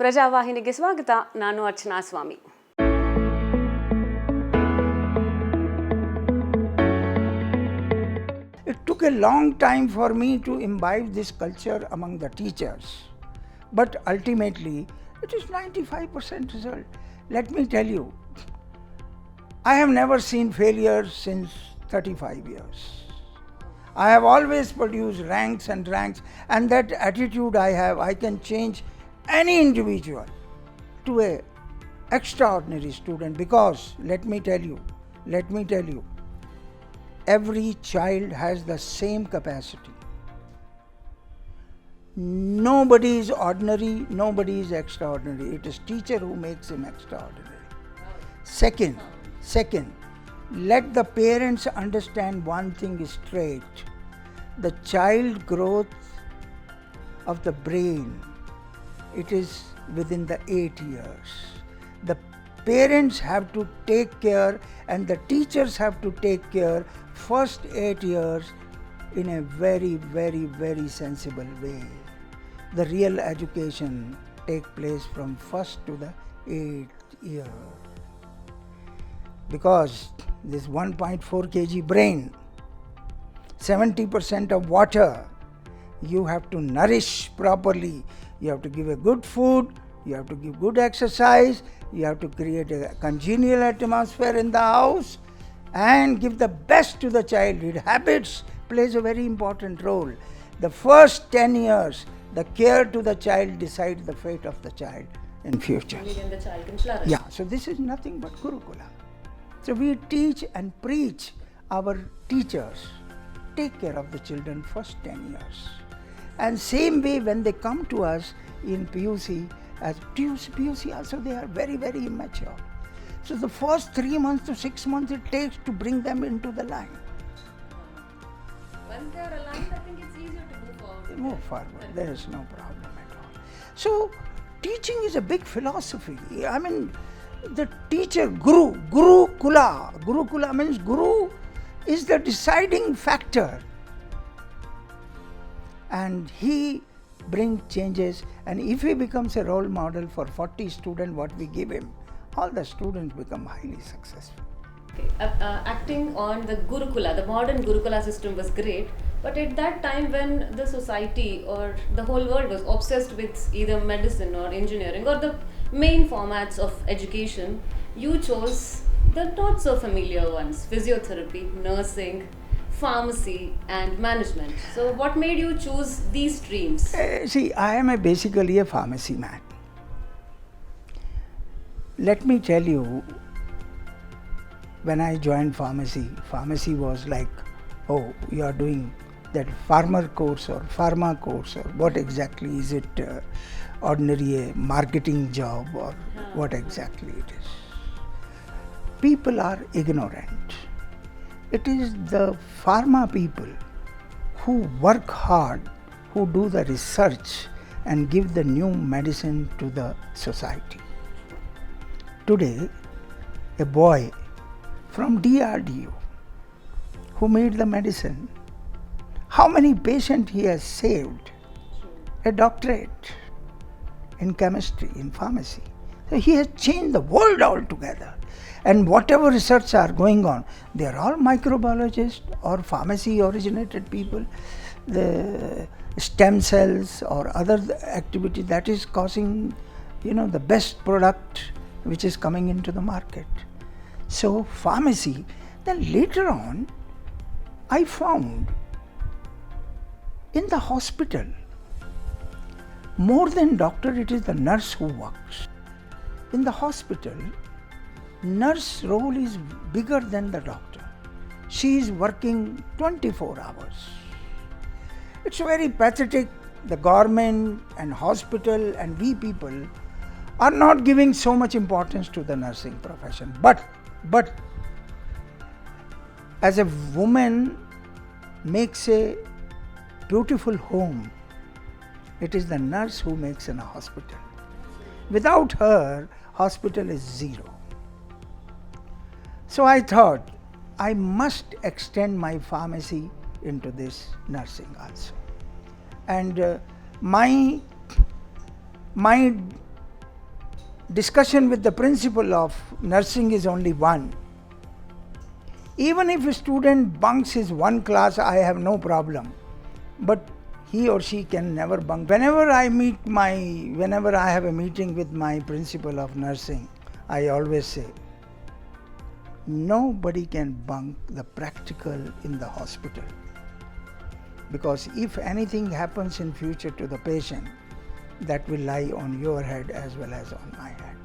ಪ್ರಜಾವಾಹಿನಿಗೆ ಸ್ವಾಗತ. ನಾನು ಅರ್ಚನಾ ಸ್ವಾಮಿ. It took a long time for me to imbibe this culture among the teachers, but ultimately it is 95% result. Let me tell you, I have never seen failure since 35 years. I have always produced ranks and ranks, and that attitude I have, I can change any individual to a extraordinary student, because let me tell you, every child has the same capacity. Nobody is ordinary, nobody is extraordinary. It is teacher who makes him extraordinary. Second, let the parents understand one thing straight. The child growth of the brain, it is within the 8 years. The parents have to take care and the teachers have to take care first 8 years in a very, very, very sensible way. The real education take place from first to the 8th year. Because this 1.4 kg brain, 70% of water, you have to nourish properly. You have to give a good food, you have to give good exercise, you have to create a congenial atmosphere in the house and give the best to the child. Habits plays a very important role. The first 10 years, the care to the child decides the fate of the child in future. Only then the child can flourish. Yeah, so this is nothing but Gurukula. So we teach and preach our teachers, take care of the children first 10 years. And same way when they come to us in PUC, as PUC also they are very, very immature. So the first 3 months to 6 months it takes to bring them into the line. Once they are aligned, I think it's easier to move forward. They move forward, there is no problem at all. So teaching is a big philosophy. I mean, the teacher, Gurukula means Guru is the deciding factor. And he brings changes, and if he becomes a role model for 40 students, what we give him, all the students become highly successful. Okay. Acting on the Gurukula, the modern Gurukula system was great, but at that time when the society or the whole world was obsessed with either medicine or engineering or the main formats of education, you chose the not so familiar ones: physiotherapy, nursing, pharmacy and management. So what made you choose these streams? See, I am basically a pharmacy man. Let me tell you, when I joined pharmacy was like, oh, you are doing that farmer course or pharma course, or what exactly is it, ordinary a marketing job, or what exactly it is. People are ignorant. It is the pharma people who work hard, who do the research and give the new medicine to the society. Today, a boy from DRDO who made the medicine, how many patients he has saved? A doctorate in chemistry, in pharmacy. So he has changed the world altogether. And whatever research are going on, they are all microbiologists or pharmacy originated people. The stem cells or other activity that is causing, the best product which is coming into the market. So pharmacy. Then later on, I found in the hospital, more than doctor, it is the nurse who works. In the hospital, nurse role is bigger than the doctor. She is working 24 hours. It's very pathetic. The government and hospital and we people are not giving so much importance to the nursing profession. But as a woman makes a beautiful home, it is the nurse who makes in a hospital. Without her, hospital is zero. So I thought I must extend my pharmacy into this nursing also. And my discussion with the principal of nursing is only one. Even if a student bunks his one class, I have no problem. But he or she can never bunk. Whenever I have a meeting with my principal of nursing, I always say, nobody can bunk the practical in the hospital. Because if anything happens in future to the patient, that will lie on your head as well as on my head.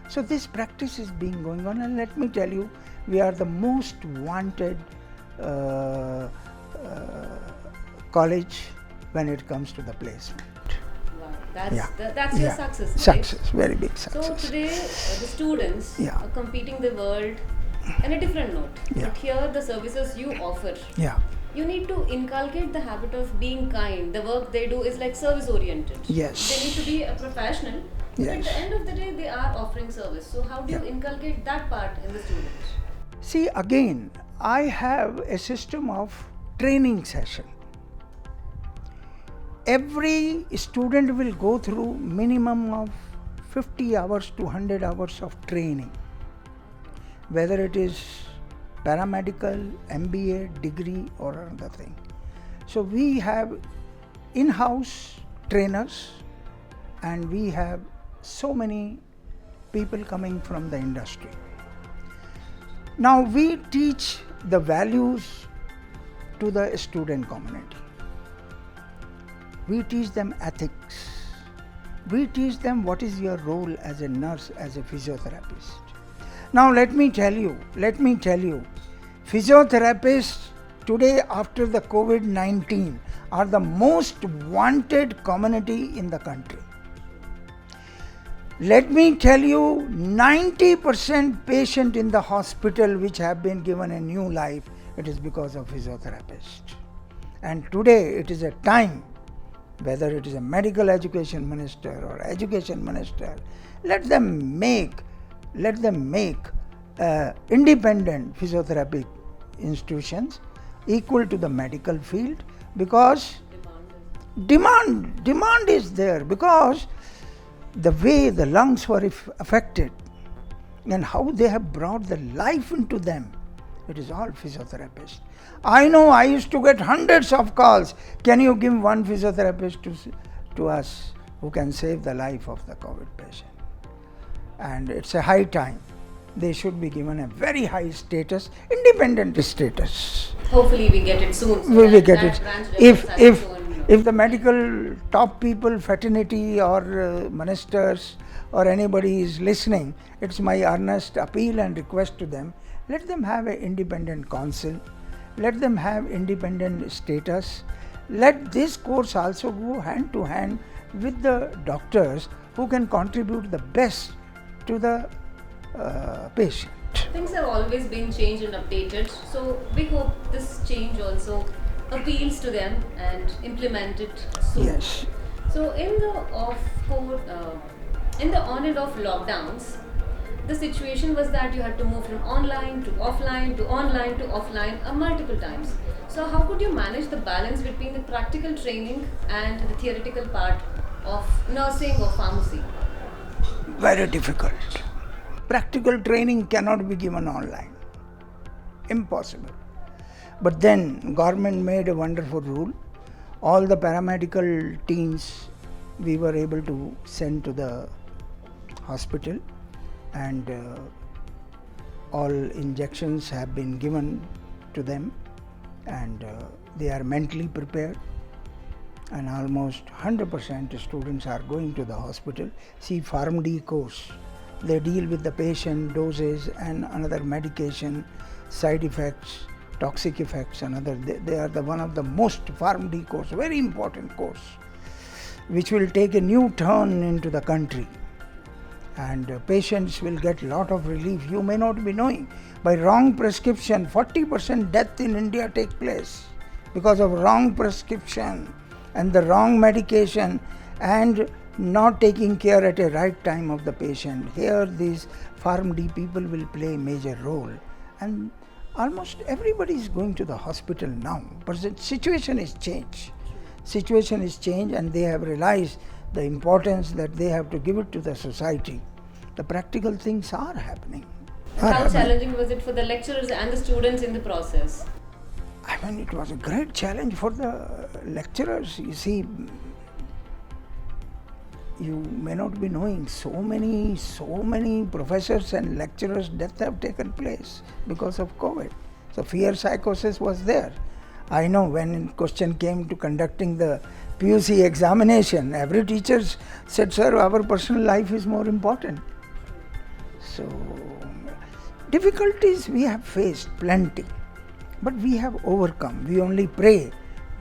So this practice is being going on, and let me tell you, we are the most wanted college when it comes to the placement. Wow, that's your success, right? Success, very big success. So today the students are competing the world in a different note. But here the services you offer, you need to inculcate the habit of being kind. The work they do is like service oriented. Yes. They need to be a professional. But at the end of the day, they are offering service. So how do you inculcate that part in the students? See, again, I have a system of training session. Every student will go through minimum of 50 hours to 100 hours of training. Whether it is paramedical, MBA, degree or another thing. So we have in-house trainers and we have so many people coming from the industry. Now we teach the values to the student community. We teach them ethics. We teach them what is your role as a nurse, as a physiotherapist. Now let me tell you, physiotherapists today after the COVID-19 are the most wanted community in the country. Let me tell you, 90% patient in the hospital which have been given a new life, it is because of physiotherapists. And today it is a time, whether it is a medical education minister or education minister, let them make independent physiotherapy institutions equal to the medical field, because demand is there, because the way the lungs were affected and how they have brought the life into them, it is all physiotherapists. I know I used to get hundreds of calls. Can you give one physiotherapist to us who can save the life of the COVID patient? And it's a high time. They should be given a very high status, independent status. Hopefully we get it soon. So we will get it. If the medical top people, fraternity or ministers or anybody is listening, it's my earnest appeal and request to them, let them have an independent council, let them have independent status, let this course also go hand to hand with the doctors who can contribute the best to the patient. Things have always been changed and updated, so we hope this change also appeals to them and implement it soon. Yes. So in the on and off lockdowns, the situation was that you had to move from online to offline to online to offline multiple times. So how could you manage the balance between the practical training and the theoretical part of nursing or pharmacy? Very difficult. Practical training cannot be given online. Impossible. But then government made a wonderful rule. All the paramedical teams we were able to send to the hospital, and all injections have been given to them, and they are mentally prepared, and almost 100% students are going to the hospital. See, PharmD course, they deal with the patient, doses and another medication, side effects, toxic effects, another. They are the one of the most PharmD course, very important course, which will take a new turn into the country. And patients will get lot of relief. You may not be knowing, by wrong prescription, 40% death in India take place because of wrong prescription and the wrong medication and not taking care at a right time of the patient. Here these PharmD people will play a major role, and almost everybody is going to the hospital now, but the situation is changed. And they have realized the importance that they have to give it to the society. The practical things are happening. How challenging was it for the lecturers and the students in the process? I mean, it was a great challenge for the lecturers. You see, you may not be knowing so many professors and lecturers' deaths have taken place because of COVID. So fear psychosis was there. I know when question came to conducting the PUC examination, every teacher said, "Sir, our personal life is more important." So difficulties we have faced plenty, but we have overcome. We only pray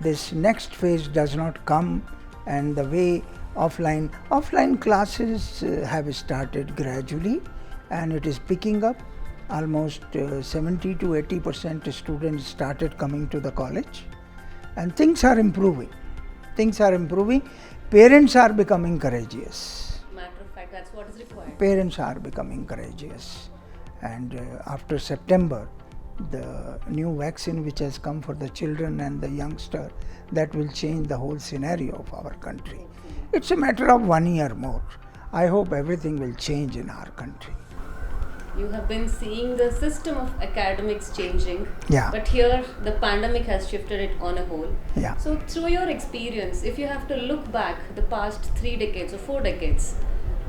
this next phase does not come, and the way offline classes have started gradually, and it is picking up. Almost 70 to 80% students started coming to the college, and things are improving. Parents are becoming courageous. Matter of fact, that's what is required. Parents are becoming courageous, and after September, the new vaccine which has come for the children and the youngster, that will change the whole scenario of our country. It's a matter of 1 year more. I hope everything will change in our country. You have been seeing the system of academics changing, Yeah. but here the pandemic has shifted it on a whole. Yeah. So through your experience, if you have to look back the past 3 decades or 4 decades,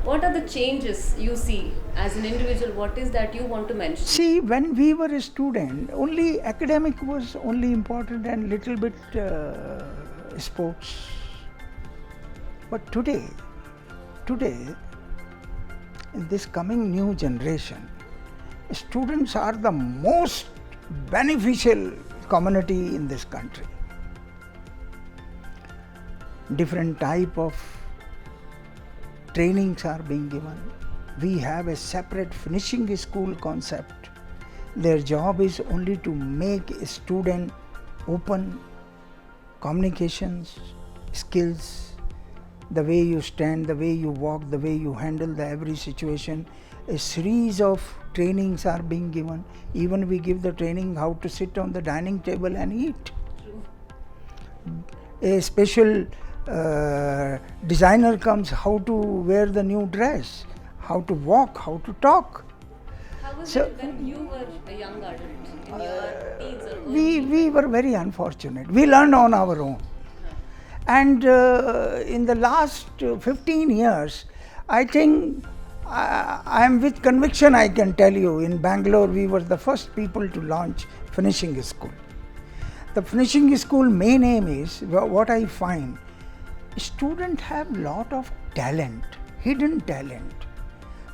what are the changes you see as an individual? What is that you want to mention? See, when we were a student, only academic was only important and little bit sports. But today, in this coming new generation, students are the most beneficial community in this country. Different type of trainings are being given. We have a separate finishing school concept. Their job is only to make a student open, communications, skills, the way you stand, the way you walk, the way you handle the every situation. A series of trainings are being given. Even we give the training how to sit on the dining table and eat. A special designer comes how to wear the new dress, how to walk, how to talk. How was So- it when you were a young adult in your teens or We were very unfortunate. We learned on our own. And in the last 15 years, I think I am with conviction, I can tell you, in Bangalore we were the first people to launch finishing school. The finishing school main aim is, what I find, students have lot of talent, hidden talent,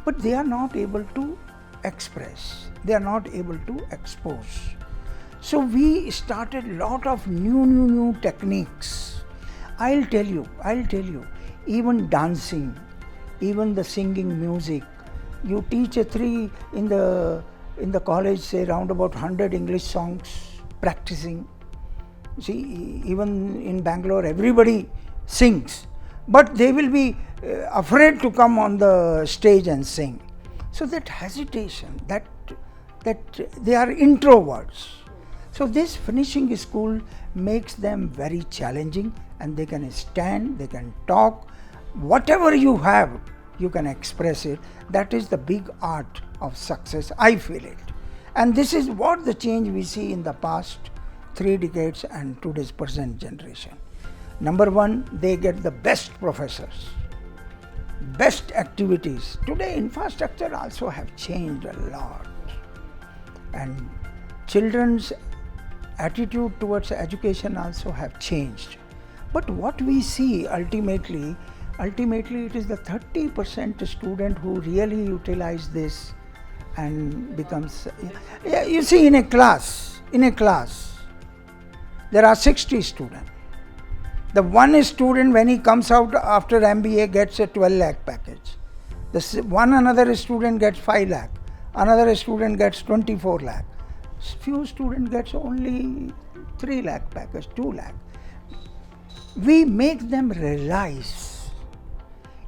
but they are not able to express, they are not able to expose. So we started lot of new techniques. I'll tell you, even dancing, even the singing music. You teach a 3 in the college, say around about 100 English songs, practicing. See, even in Bangalore, everybody sings, but they will be afraid to come on the stage and sing. So that hesitation, that they are introverts. So this finishing school makes them very challenging, and they can stand, they can talk, whatever you have, you can express it. That is the big art of success, I feel it. And this is what the change we see in the past 3 decades and today's present generation. Number one, they get the best professors, best activities. Today infrastructure also have changed a lot, and children's attitude towards education also have changed. But what we see ultimately it is the 30% student who really utilize this and becomes, you see, in a class, there are 60 students. The one student, when he comes out after MBA, gets a 12 lakh package. Another student gets 5 lakh, another student gets 24 lakh. Few students gets only 3 lakh package, 2 lakh. We make them realize,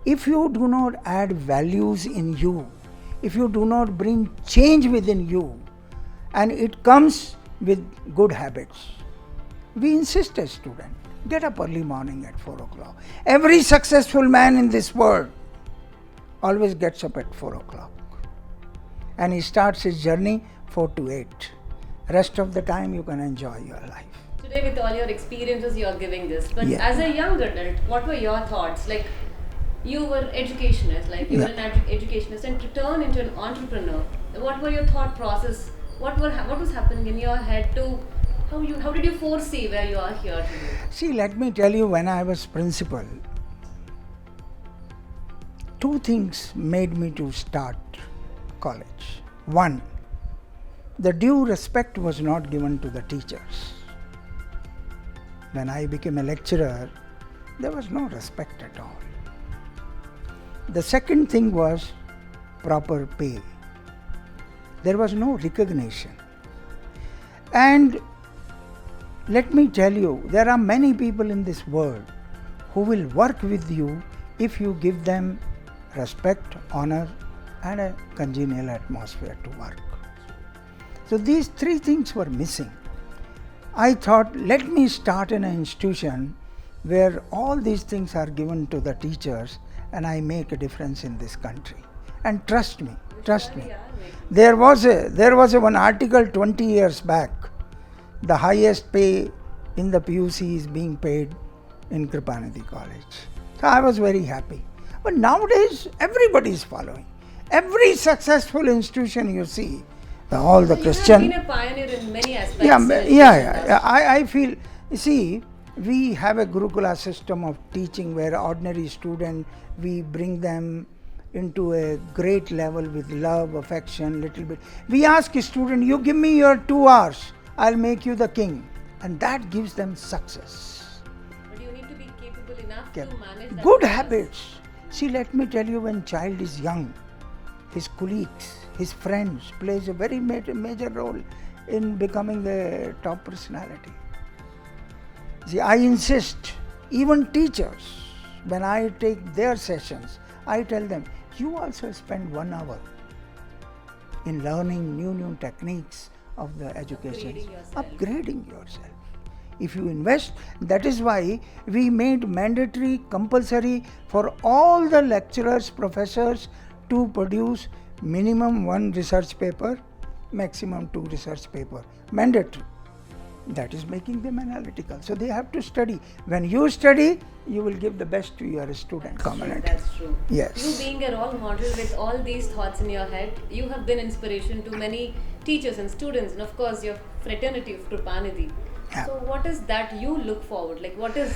if you do not add values in you, if you do not bring change within you, and it comes with good habits. We insist as students, get up early morning at 4 o'clock. Every successful man in this world, always gets up at 4 o'clock. And he starts his journey 4 to 8. Rest of the time you can enjoy your life. Today, with all your experiences, you are giving this. But Yeah. as a young adult, what were your thoughts? Like, you were educationist, like you were Yeah. an educationist, and to turn into an entrepreneur. What were your thought process? What was happening in your head to how did you foresee where you are here today? See, let me tell you, when I was principal, two things made me to start college. One, the due respect was not given to the teachers. When I became a lecturer, there was no respect at all. The second thing was proper pay. There was no recognition. And let me tell you, there are many people in this world who will work with you if you give them respect, honor, and a congenial atmosphere to work. So these three things were missing. I thought, let me start in an institution where all these things are given to the teachers and I make a difference in this country. And trust me. There was one article 20 years back. The highest pay in the PUC is being paid in Kripanidhi College. So I was very happy. But nowadays, everybody is following. Every successful institution you see, all the So Christian. you have been a pioneer in many aspects. Yeah. I feel, you see, we have a Gurukula system of teaching where ordinary student, we bring them into a great level with love, affection, little bit. We ask a student, you give me your 2 hours, I'll make you the king. And that gives them success. But you need to be capable enough to manage that. Good process. habits. See, let me tell you, when child is young, his colleagues, his friends plays a very major role in becoming the top personality. See, I insist, even teachers, when I take their sessions, I tell them, you also spend 1 hour in learning new techniques of the education. Upgrading yourself. If you invest, that is why we made mandatory, compulsory for all the lecturers, professors to produce minimum 1 research paper, maximum 2 research paper. Mandatory. That is making them analytical. So they have to study. When you study, you will give the best to your student community. That's true. Yes. You being a role model with all these thoughts in your head, you have been inspiration to many teachers and students, and of course your fraternity of Kripanidhi. Yeah. So what is that you look forward? Like what is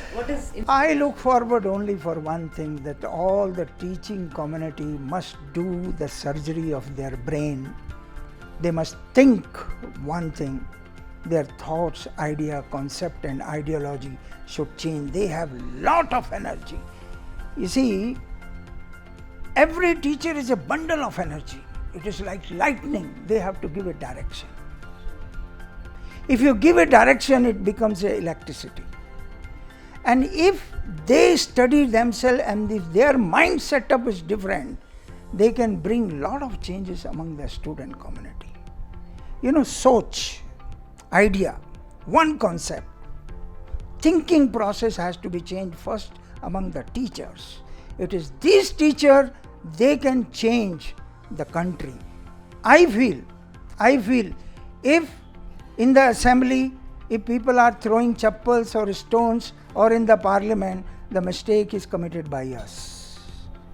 I look forward only for one thing, that all the teaching community must do the surgery of their brain. They must think one thing. Their thoughts, idea, concept and ideology should change. They have lot of energy. You see, every teacher is a bundle of energy. It is like lightning. They have to give a direction. If you give a direction, it becomes electricity. And if they study themselves and if their mind setup is different, they can bring lot of changes among the student community. Soch, idea, one concept. Thinking process has to be changed first among the teachers. It is these teachers, they can change the country. I feel if in the assembly, if people are throwing chappals or stones, or in the parliament, the mistake is committed by us.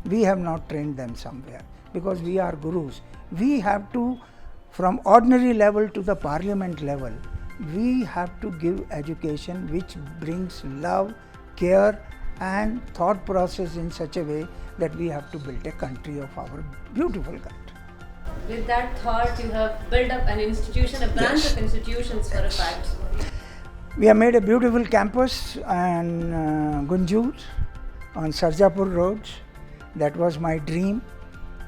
We have not trained them somewhere because we are gurus. We have to, from ordinary level to the parliament level, we have to give education which brings love, care and thought process in such a way that we have to build a country of our beautiful country. with that thought you have built up an institution, a branch of institutions for a fact. We have made a beautiful campus in Gunjur on Sarjapur Road. That was my dream,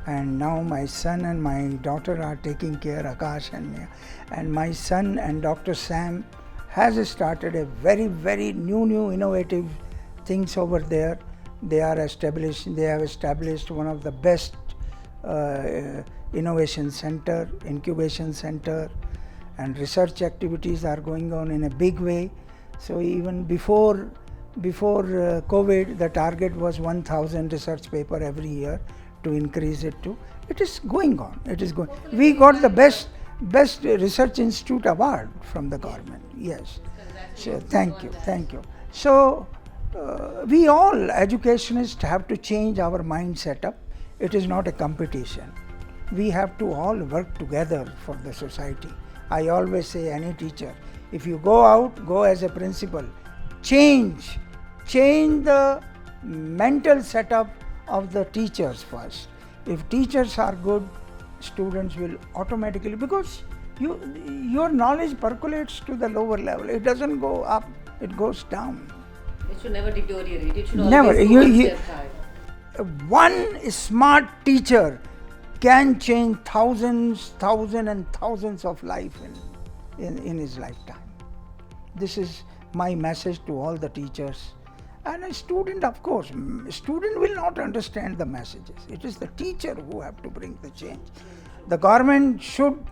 and now my son and my daughter are taking care, Akash and me. And my son and Dr. Sam has started a very new innovative things over there. They have established one of the best innovation center, incubation center, and research activities are going on in a big way. So even before COVID, the target was 1,000 research paper every year. to increase it to. It is going on. It is going. We got the best research institute award from the government. Yes. So thank you. So we all educationists have to change our mindset up. It is not a competition. We have to all work together for the society. I always say, any teacher, if you go out, go as a principal, change the mental setup of the teachers first. If teachers are good, students will automatically, because your knowledge percolates to the lower level. It doesn't go up, it goes down. It should never deteriorate. It should Never. always go one step higher. One smart teacher can change thousands and thousands of life in his lifetime. This is my message to all the teachers. And a student, of course, student will not understand the messages. It is the teacher who have to bring the change. The government should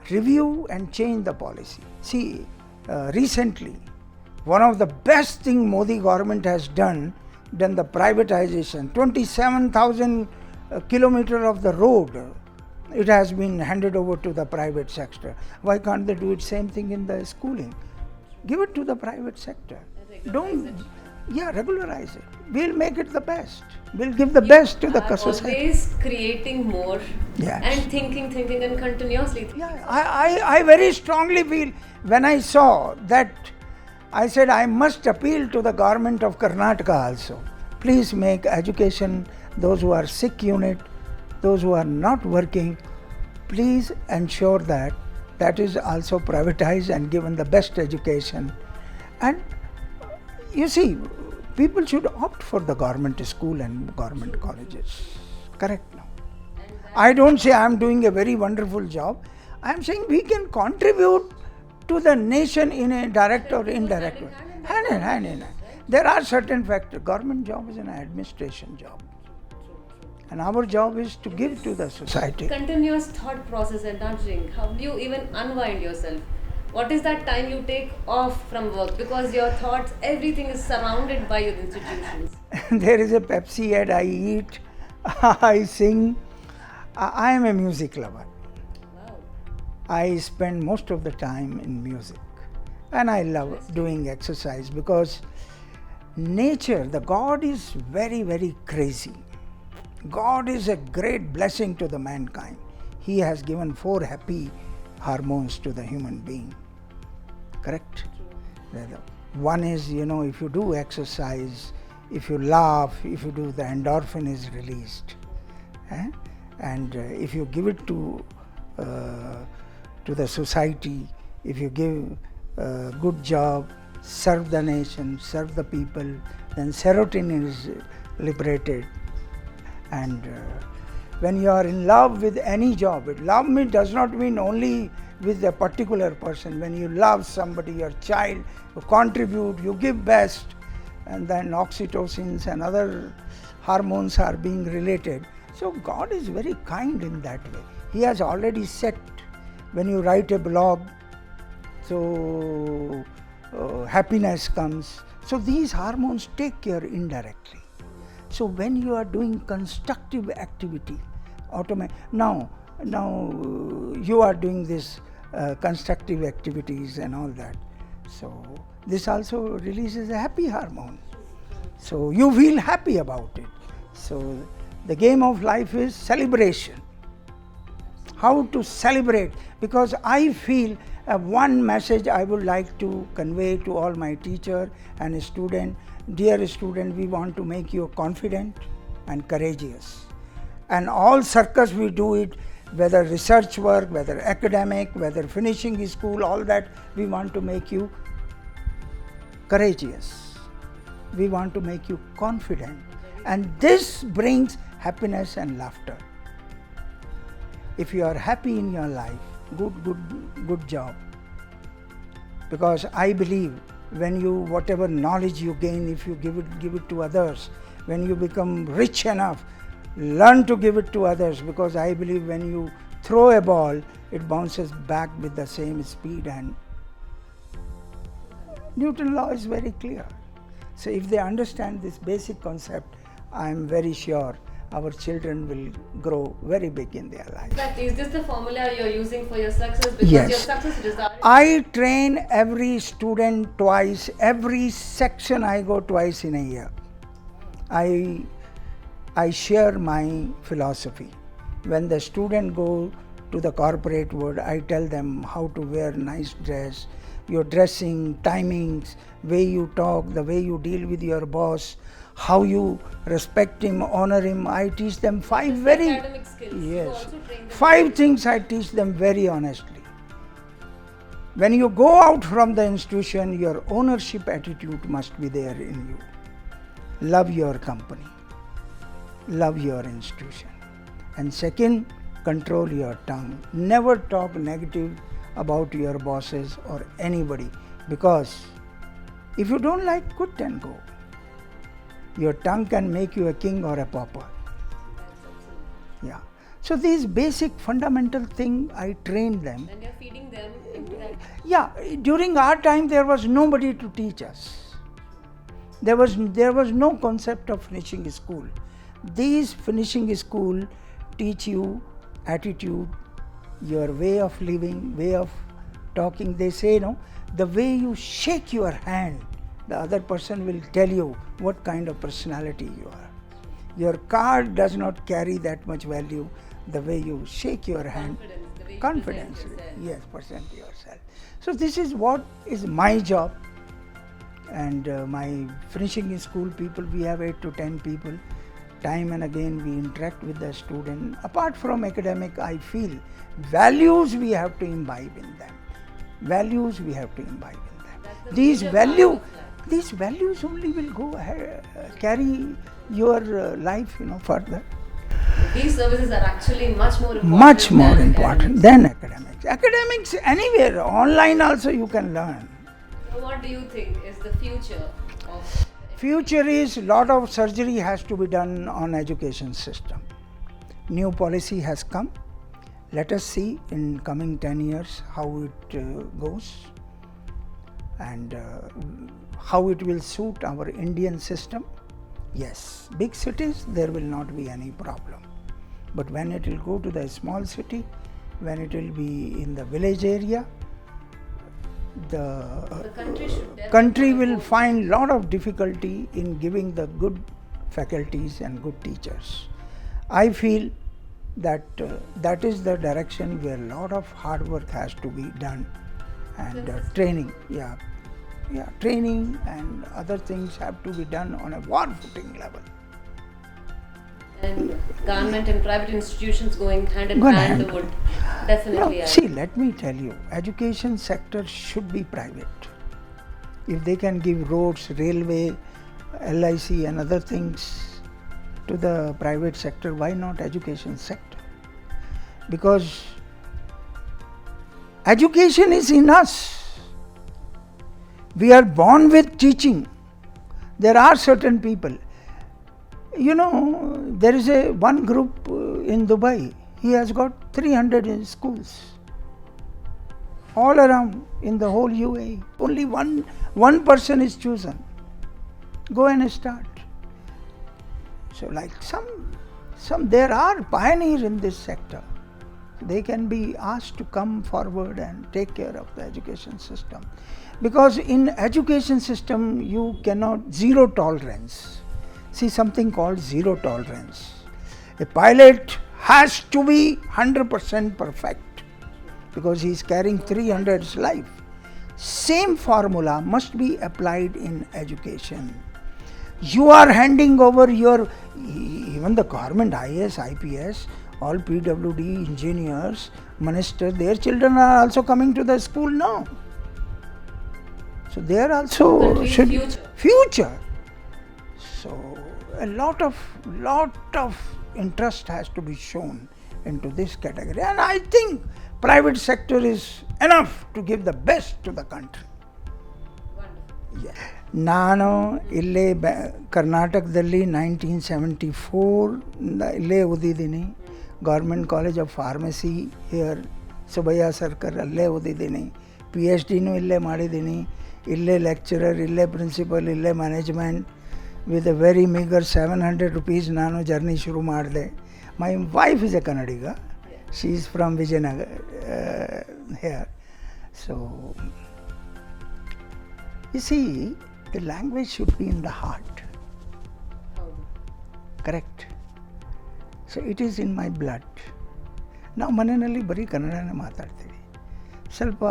review and change the policy. See, recently, one of the best thing Modi government has done the privatization. 27,000 kilometer of the road, it has been handed over to the private sector. Why can't they do it same thing in the schooling? Give it to the private sector. Regularize it. We'll make it the best. We'll give the best to the society. Always creating more Yes. and thinking and continuously thinking. Yeah, I very strongly feel, when I saw that, I said I must appeal to the government of Karnataka also. Please make education, those who are sick unit, those who are not working, please ensure that is also privatized and given the best education. And you see, people should opt for the government school and government colleges. Correct now. I don't say I am doing a very wonderful job. I am saying we can contribute to the nation in a direct or indirect way. Hand in hand. There are certain factors. Government job is an administration job. And our job is to give to the society. Continuous thought process and nudging. How do you even unwind yourself? What is that time you take off from work? Because your thoughts, everything is surrounded by your institutions. There is a Pepsi ad, I eat, I sing. I am a music lover. Wow. I spend most of the time in music. And I love doing exercise because nature, the God is very, very crazy. God is a great blessing to the mankind. He has given 4 happy hormones to the human being. Correct? One is, if you do exercise, if you laugh, if you do, the endorphin is released. And if you give it to the society, if you give a good job, serve the nation, serve the people, then serotonin is liberated. And when you are in love with any job, love does not mean only with a particular person. When you love somebody, your child, you contribute, you give best, and then oxytocins and other hormones are being related. So God is very kind in that way. He has already set, when you write a blog, so happiness comes. So these hormones take care indirectly. So when you are doing constructive activity, now you are doing this constructive activities and all that. So this also releases a happy hormone. So you feel happy about it. So the game of life is celebration. How to celebrate? Because I feel one message I would like to convey to all my teacher and student. Dear student, we want to make you confident and courageous. And all circus we do it, whether research work, whether academic, whether finishing school, all that, we want to make you courageous. We want to make you confident. And this brings happiness and laughter. If you are happy in your life, good job. Because I believe when you, whatever knowledge you gain, if you give it to others, when you become rich enough, learn to give it to others, because I believe when you throw a ball, it bounces back with the same speed, and Newton's law is very clear. So if they understand this basic concept, I am very sure our children will grow very big in their life. But is this the formula you're using for your success? Because Yes. your success result. I train every student twice, every section I go twice in a year. I share my philosophy. When the student go to the corporate world, I tell them how to wear nice dress, your dressing, timings, way you talk, the way you deal with your boss, how you respect him, honor him. I teach them five very academic skills. You yes, also train them five things I teach them very honestly. When you go out from the institution, your ownership attitude must be there in you. Love your company, love your institution. And second, control your tongue. Never talk negative about your bosses or anybody, because if you don't like, quit and go. Your tongue can make you a king or a pauper. Yeah. So these basic fundamental thing I trained them. and you're feeding them into that. Yeah, during our time there was nobody to teach us. There was no concept of finishing school. These finishing school teach you attitude, your way of living, way of talking. They say, no, the way you shake your hand, the other person will tell you what kind of personality you are. Your card does not carry that much value. The way you shake your hand, Confidence, the way you confidence, present yourself. yes, present yourself. So this is what is my job. And my finishing school people, we have 8 to 10 people. Time and again we interact with the student. Apart from academic, I feel values we have to imbibe in them. Values we have to imbibe in them. That's the These major part value, of life. these values only will go ahead, carry your life, further. These services are actually much more important. Much more than important than academics. Academics anywhere, online also you can learn. So what do you think is the future of Future is lot of surgery has to be done on education system. New policy has come. Let us see in coming 10 years how it goes and how it will suit our Indian system. Yes, big cities there will not be any problem. But when it will go to the small city, when it will be in the village area, the country should develop country on will its own. find lot of difficulty in giving the good faculties and good teachers. I feel that that is the direction where lot of hard work has to be done, and training, training and other things have to be done on a war footing level. And government and private institutions going hand in Go hand hand. would definitely help. See, let me tell you, education sector should be private. If they can give roads, railway, LIC and other things to the private sector, why not education sector? Because education is in us. We are born with teaching. There are certain people. There is one group in Dubai. He has got 300 schools all around in the whole UAE. Only one person is chosen. Go and start. So like some there are pioneers in this sector. They can be asked to come forward and take care of the education system. Because in education system you cannot, zero tolerance. See something called zero tolerance. A pilot has to be 100% perfect because he is carrying 300's life. Same formula must be applied in education. You are handing over even the government, IAS, IPS, all PWD, engineers, ministers, their children are also coming to the school now. So they are also Country's future. So a lot of interest has to be shown into this category, and I think private sector is enough to give the best to the country. ನಾನು ಇಲ್ಲೇ ಕರ್ನಾಟಕದಲ್ಲಿ 1974 ಇಲ್ಲೇ ಓದಿದ್ದೀನಿ. Government college of pharmacy here Subbaiah circle ಅಲ್ಲೇ ಓದಿದ್ದೀನಿ. PhD ಇಲ್ಲೇ ಮಾಡಿದ್ದೀನಿ. ಇಲ್ಲೇ ಲೆಕ್ಚರರ್, ಇಲ್ಲೇ ಪ್ರಿನ್ಸಿಪಲ್, ಇಲ್ಲೇ management. With a very meagre 700 rupees ನಾನು ಜರ್ನಿ ಶುರು ಮಾಡಿದೆ. My wife is a Kannadiga, she is from Vijayanagara here. So you see, the language should be in the heart. ಹೌದು. Correct. So it is in my blood. ನಾವು ಮನೆಯಲ್ಲಿ ಬರೀ ಕನ್ನಡನೇ ಮಾತಾಡ್ತೀವಿ. ಸ್ವಲ್ಪ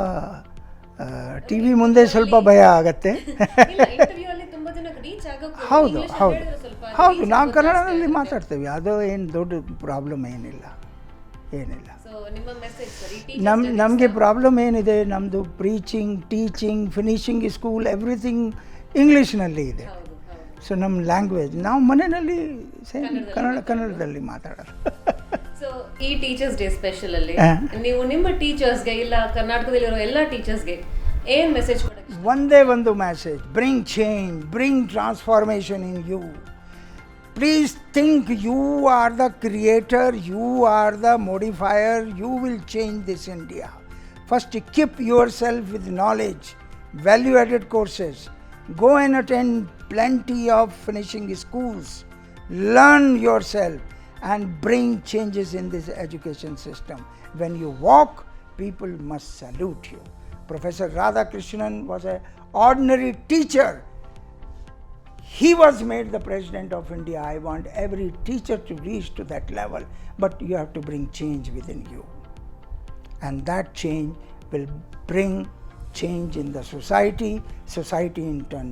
ಟಿ ವಿ ಮುಂದೆ ಸ್ವಲ್ಪ ಭಯ ಆಗತ್ತೆ. ಇಲ್ಲ, interview ಅಲ್ಲಿ ತುಂಬಾ ಜನಕ್ಕೆ reach ಆಗೋಕೆ ಹೌದು English ಹೌದು ಹೇಳಿದ್ರೆ ಸ್ವಲ್ಪ ಹೌದು, reach ನಾವು ಆಗೋದು ಕನ್ನಡದಲ್ಲಿ ಜಾಸ್ತಿ ಮಾತಾಡ್ತೀವಿ, ಅದು ಏನು ದೊಡ್ಡ ಪ್ರಾಬ್ಲಮ್ ಏನಿಲ್ಲ. ಸೊ ನಿಮ್ಮ ಮೆಸೇಜ್ ಸರ್, ಈ ನಮಗೆ ಪ್ರಾಬ್ಲಮ್ ಏನಿದೆ, ನಮ್ಮದು preaching, teaching, finishing school everything ಇಂಗ್ಲೀಷ್ನಲ್ಲಿ ಇದೆ. ಹೌದು ಹೌದು. ಸೊ ನಮ್ಮ ಲ್ಯಾಂಗ್ವೇಜ್ ನಾವು ಮನೆಯಲ್ಲಿ ಸೇಮ್ ಕನ್ನಡದಲ್ಲಿ ಮಾತಾಡೋದು. ಸೊ ಈ ಟೀಚರ್ಸ್ ಡೇ ಸ್ಪೆಷಲ್ ಅಲ್ಲಿ ಹಾ. ನೀವು ನಿಮ್ಮ ಟೀಚರ್ಸ್ಗೆ ಇಲ್ಲ ಕರ್ನಾಟಕದಲ್ಲಿರೋ ಎಲ್ಲ ಟೀಚರ್ಸ್ಗೆ ಏನ್ ಮೆಸೇಜ್ ಕೊಡಕ್ಕೆ? ಒಂದೇ ಒಂದು message: bring change, bring transformation in you. Please think you are the creator, you are the modifier, you will change this India. First equip yourself with knowledge, value added courses, go and attend plenty of finishing schools, learn yourself and bring changes in this education system. When you walk, people must salute you. Professor Radhakrishnan was an ordinary teacher. He was made the President of India. I want every teacher to reach to that level. But you have to bring change within you. And that change will bring change in the society. Society in turn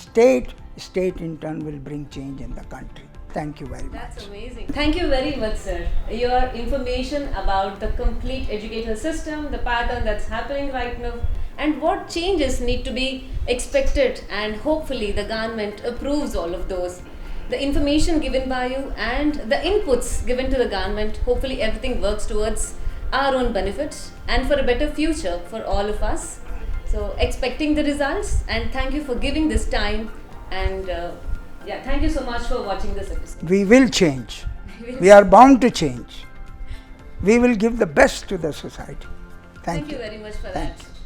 state. State in turn will bring change in the country. Thank you very much. That's amazing. Thank you very much, sir. Your information about the complete educational system, the pattern that's happening right now, and what changes need to be expected, and hopefully the government approves all of those. The information given by you and the inputs given to the government, hopefully everything works towards our own benefits and for a better future for all of us. So expecting the results, and thank you for giving this time, and thank you so much for watching this episode. We will change. We are bound to change. We will give the best to the society. Thank you you very much for Thank that. you.